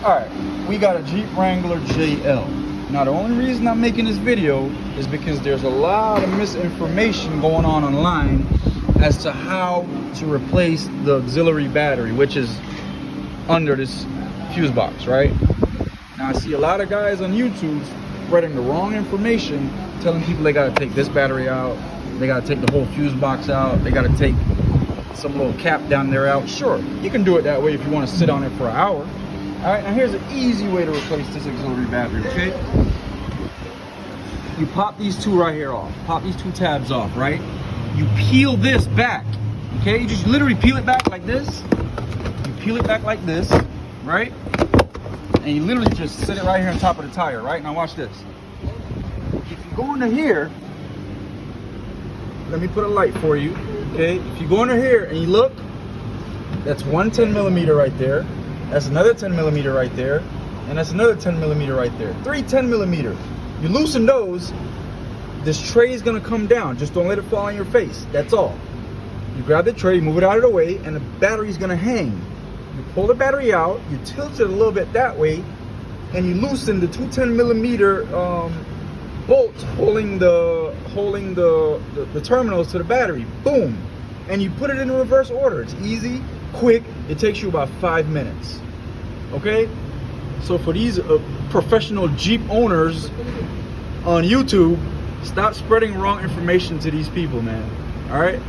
Alright, we got a Jeep Wrangler JL. Now the only reason I'm making this video is because there's a lot of misinformation going on online as to how to replace the auxiliary battery, which is under this fuse box, right? Now I see a lot of guys on YouTube spreading the wrong information, telling people they gotta take this battery out, they gotta take the whole fuse box out, they gotta take some little cap down there out. Sure, you can do it that way if you want to sit on it for an hour. All right, now here's an easy way to replace this auxiliary battery, okay? You pop these two right here off. Pop these two tabs off, right? You peel this back, okay? You just literally peel it back like this. You peel it back like this, right? And you literally just sit it right here on top of the tire, right? Now watch this. If you go into here, let me put a light for you, okay? If you go under here and you look, that's one 10 millimeter right there. That's another 10 millimeter right there. And that's another 10 millimeter right there. 3 10 millimeter. You loosen those, this tray is gonna come down. Just don't let it fall on your face, that's all. You grab the tray, move it out of the way, and the battery's gonna hang. You pull the battery out, you tilt it a little bit that way, and you loosen the 2 10 millimeter bolts holding the terminals to the battery. Boom. And you put it in reverse order. It's easy, quick. It takes you about 5 minutes. Okay? So for these professional Jeep owners on YouTube, stop spreading wrong information to these people, man. All right?